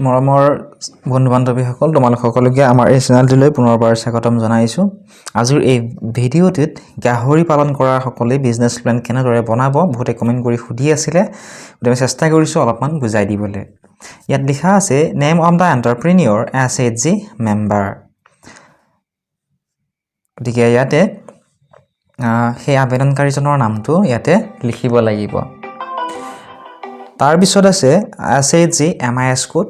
মৰমৰ বন্ধু-বান্ধৱীসকল তোমালোক সকলোকে আমাৰ এই চেনেলটোলৈ পুনৰবাৰ স্বাগতম জনাইছো। আজিৰ এই ভিডিঅ'টোত গাহৰি পালন কৰা সকলে বিজনেছ প্লান কেনেদৰে বনাব বহুতে কমেন্ট কৰি সুধি আছিলে। আমি চেষ্টা কৰিছো অলপমান বুজাই দিবলৈ। ইয়াত লিখা আছে name of the entrepreneur SHG member. গতিকে ইয়াতে সেই আবেদনকাৰীজনৰ নামটো ইয়াতে লিখিব লাগিব। তাৰ পিছত আছে SHG MIS কোড,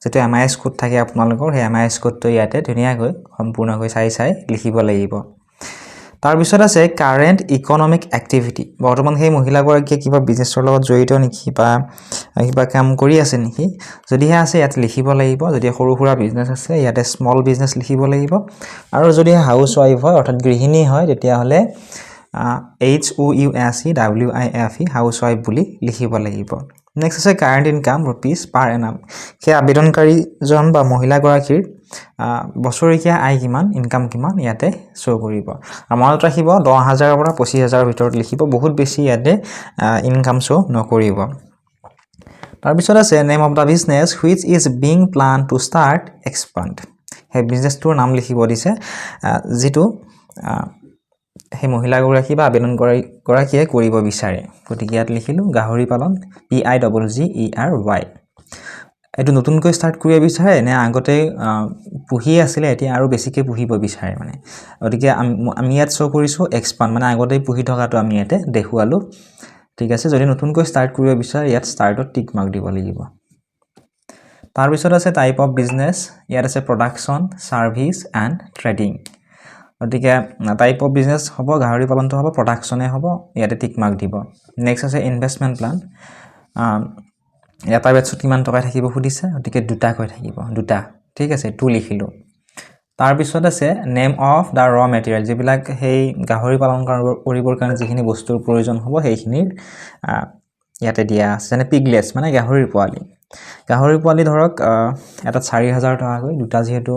যেটো MIS কোড থাকে আপোনালোকৰ সেই MIS কোডটো ইয়াতে ধুনীয়াকৈ সম্পূৰ্ণকৈ চাই লিখিব লাগিব। তাৰ পিছত আছে কাৰেন্ট ইকোনমিক এক্টিভিটি, বৰ্তমান সেই মহিলাগৰাকীয়ে কিবা বিজনেছৰ লগত জড়িত নেকি বা কিবা কাম কৰি আছে নেকি, যদিহে আছে ইয়াত লিখিব লাগিব। যদি সৰু সুৰা বিজনেছ আছে ইয়াতে স্মল বিজনেছ লিখিব লাগিব। আৰু যদি হাউস ওয়াইফ হয় অৰ্থাৎ গৃহিণী হয় তেতিয়া হলে HOUSEWIFE হাউস ওয়াইফ বুলি লিখিব লাগিব। নেক্সট আছে কাৰেন্ট ইনকাম ৰুপিস পাৰ এনাম, সেই আবেদনকাৰীজন বা মহিলাগৰাকীৰ বছৰীয়া আয় কিমান, ইনকাম কিমান ইয়াতে শ্ব' কৰিব। আৰু মনত ৰাখিব 10,000 পৰা 25,000 ভিতৰত লিখিব, বহুত বেছি ইয়াতে ইনকাম শ্ব' নকৰিব। তাৰ পিছত আছে name of da business which is being plan to start expand, সেই বিজনেছটোৰ নাম লিখিব দিছে যিটো সেই মহিলাগৰাকী বা আবেদনকাৰীগৰাকীয়ে কৰিব বিচাৰে। গতিকে ইয়াত লিখিলো গাহৰি পালন PIGGERY। এইটো নতুনকৈ ষ্টাৰ্ট কৰিব বিচাৰে নে আগতে পুহি আছিলে এতিয়া আৰু বেছিকৈ পুহিব বিচাৰে মানে। গতিকে আমি ইয়াত শ্ব' কৰিছো এক্সপান্ড, মানে আগতে পুহি থকাটো আমি ইয়াতে দেখুৱালো। ঠিক আছে, যদি নতুনকৈ ষ্টাৰ্ট কৰিব বিচাৰে ইয়াত ষ্টাৰ্টত টিক মাৰ্ক দিব লাগিব। তাৰ পিছত আছে টাইপ অফ বিজনেছ, ইয়াত আছে প্ৰডাকশ্যন, সাৰ্ভিস এণ্ড ট্ৰেডিং। গতিকে টাইপ অফ বিজনেছ হ'ব গাহৰি পালনটো হ'ব, প্ৰডাকশ্যনে হ'ব, ইয়াতে টিক মাৰ্ক দিব। নেক্সট আছে ইনভেষ্টমেণ্ট প্লান, এটা বেটছত কিমান টকা থাকিব সুধিছে, গতিকে দুটাকৈ থাকিব, দুটা। ঠিক আছে, 2 লিখিলো। তাৰ পিছত আছে নেম অফ দা ৰ মেটেৰিয়েল, যিবিলাক সেই গাহৰি পালন কৰিবৰ কাৰণে যিখিনি বস্তুৰ প্ৰয়োজন হ'ব সেইখিনিৰ ইয়াতে দিয়া আছে। যেনে পিগলেটছ মানে গাহৰিৰ পোৱালি। গাহৰি পোৱালি ধৰক এটাত 4,000 টকাকৈ, দুটা যিহেতু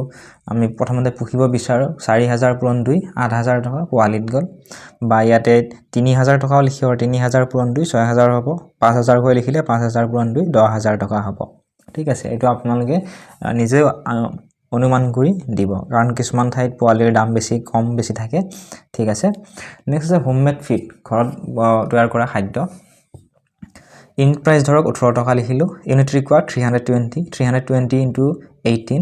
আমি প্ৰথমতে পুহিব বিচাৰো 4,000 পূৰণ 2 8,000 টকা পোৱালিত গ'ল। বা ইয়াতে 3,000 টকাও লিখিব, 3,000 পূৰণ 2 6,000 হ'ব, 5,000 কৈ লিখিলে 5,000 পূৰণ 2 10,000 টকা হ'ব। ঠিক আছে, এইটো আপোনালোকে নিজে অনুমান কৰি দিব, কাৰণ কিছুমান ঠাইত পোৱালিৰ দাম কম বেছি থাকে। ঠিক আছে, নেক্সট আছে হোমমেড ফিড, ঘৰত তৈয়াৰ কৰা খাদ্য। ইউনিট প্ৰাইচ ধৰক 18 টকা লিখিলো। ইউনিট ৰিকোয়াৰ্ড 320 ইনটু 18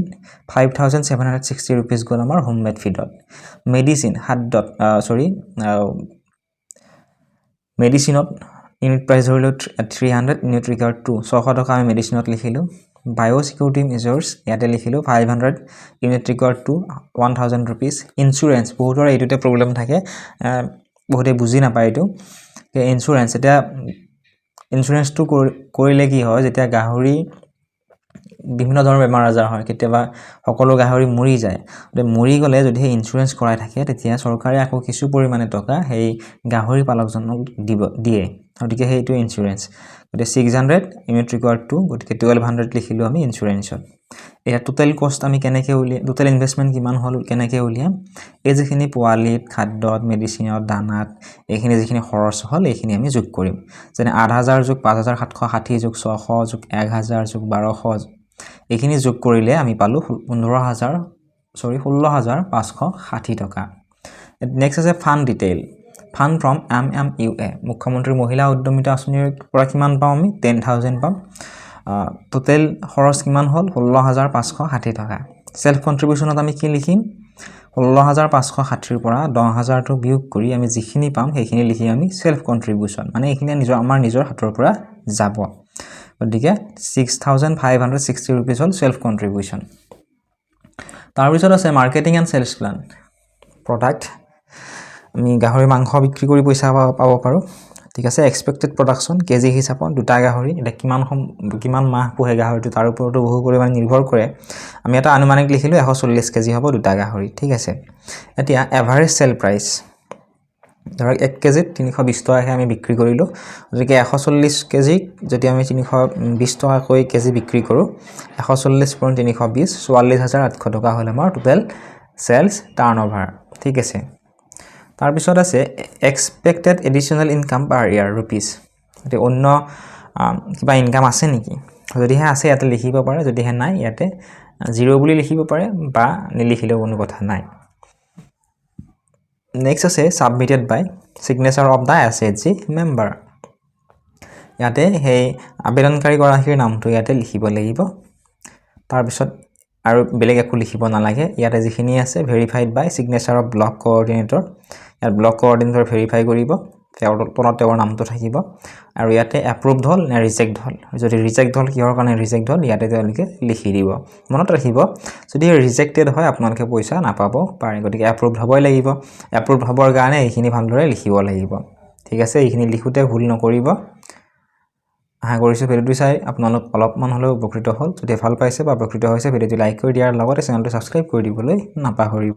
5,760 ৰুপিজ গ'ল আমাৰ হোমমেড ফিডত। মেডিচিন মেডিচিনত ইউনিট প্ৰাইচ ধৰিলো 300, ইউনিট ৰিকোয়াৰ্ড 2 600 টকা আমি মেডিচিনত লিখিলো। বায়ো সিকিউৰিটি মেজৰ্ছ ইয়াতে লিখিলো 500, ইউনিট ৰিকোয়াৰ্ড 2 1000 ৰুপিজ। ইনস্যুৰেন্স, বহুতৰ এইটোতে প্ৰব্লেম থাকে, বহুতে বুজি নাপায় এইটো। ইনস্যুৰেন্স, এতিয়া ইনস্যুৰেন্সটো কৰিলে কি হয়, যেতিয়া গাহৰি বিভিন্ন ধৰণৰ বেমাৰ আজাৰ হয়, কেতিয়াবা সকলো গাহৰি মৰি যায়, মৰি গ'লে যদি সেই ইনস্যুৰেন্স কৰাই থাকে তেতিয়া চৰকাৰে আকৌ কিছু পৰিমাণে টকা সেই গাহৰি পালকজনক দিয়ে। গতিকে সেইটো ইনস্যুৰেন্স। গতিকে 600, ইউনিট ৰিকোয়াৰ্ড 2, গতিকে 1200 লিখিলো আমি ইনস্যুৰেন্সত। এতিয়া টোটেল কষ্ট আমি কেনেকৈ উলিয়াম, টোটেল ইনভেষ্টমেণ্ট কিমান হ'ল কেনেকৈ উলিয়াম, এই যিখিনি পোৱালিত, খাদ্যত, মেডিচিনত, দানাত এইখিনি যিখিনি খৰচ হ'ল এইখিনি আমি যোগ কৰিম। যেনে 8,000 যোগ 5,760 যোগ 600 যোগ 1,000 যোগ 1,200, এইখিনি যোগ কৰিলে আমি পালো 16,560 টকা। নেক্সট আছে fund detail, fund from MMUA, মুখ্যমন্ত্ৰী মহিলা উদ্যমিতা আঁচনিৰ পৰা কিমান পাম আমি 10,000 পাম। টোটেল খৰচ কিমান হ'ল 16,560 টকা। সেলফ কন্ট্ৰিবিউশনত আমি কি লিখিম, 16,560ৰ পৰা 10,000টো বিয়োগ কৰি আমি যিখিনি পাম সেইখিনি লিখি আমি সেলফ কন্ট্ৰিবিউশন, মানে এইখিনি আমাৰ নিজৰ হাতৰ পৰা যাব। গতিকে 6,560 ৰুপিজ হ'ল সেলফ কন্ট্ৰিবিউশন। তাৰ পিছত আছে marketing and cells plan, product আমি গাহৰি মাংস বিক্ৰী কৰি পইচা পাব পাৰো। ঠিক আছে, এক্সপেক্টেড প্ৰডাকশ্যন কেজি হিচাপত দুটা গাহৰি, এটা কিমান মাহ পোহে গাহৰিটো তাৰ ওপৰতো বহু পৰিমাণে নিৰ্ভৰ কৰে। আমি এটা আনুমানিক লিখিলো 140 কেজি হ'ব দুটা গাহৰি। ঠিক আছে, এতিয়া এভাৰেজ সেল প্ৰাইচ ধৰক 1 কেজিত 320 টকাহে আমি বিক্ৰী কৰিলো, গতিকে 140 কেজিক যদি আমি 320 টকাকৈ কেজি বিক্ৰী কৰো, 140 × 320 44,800 টকা হ'ল আমাৰ টোটেল সেলছ টাৰ্নঅভাৰ। ঠিক আছে, তাৰ পিছত আছে এক্সপেক্টেড এডিশনাল ইনকাম পাৰ ইয়াৰ ৰুপিস, এটি অন্য কিবা ইনকাম আছে নেকি, যদিহে আছে ইয়াতে লিখিব পাৰে যদিহে নাই ইয়াতে 0 বুলি লিখিব পাৰে বা নিলিখিলেও কোনো কথা নাই নেক্সট আছে submitted by signature of the SHG member ইয়াতে হে আবেদনকাৰী গৰাকীৰ নামটো ইয়াতে লিখিব লাগিব তাৰ পিছত আৰু বেলেগ একো লিখিব নালাগে ইয়াতে যিখিনি আছে verified by signature of block coordinator ইয়াত ব্লক কোঅৰ্ডিনেটৰ ভেৰিফাই কৰিব তলত তেওঁৰ নামটো থাকিব আৰু ইয়াতে এপ্ৰুভড হল নে ৰিজেক্ট হল যদি ৰিজেক্ট হল কিহৰ কাৰণে ৰিজেক্ট হল ইয়াতে তেওঁলোকে লিখি দিব মনত ৰাখিব যদি ৰিজেক্টেড হয় আপোনালোকে পইচা নাপাব পাৰে গতিকে এপ্ৰুভড হ'বই লাগিব এপ্ৰুভড হ'বৰ কাৰণে এইখিনি ভালদৰে লিখিব লাগিব ঠিক আছে এইখিনি লিখোতে ভুল নকৰিব আশা কৰিছো ভিডিওটো চাই আপোনালোক অলপমান হলেও উপকৃত হল যদি ভাল পাইছে বা উপকৃত হৈছে ভিডিওটো লাইক কৰি দিয়াৰ লগতে চেনেলটো সাবস্ক্ৰাইব কৰি দিবলৈ নাপাহৰিব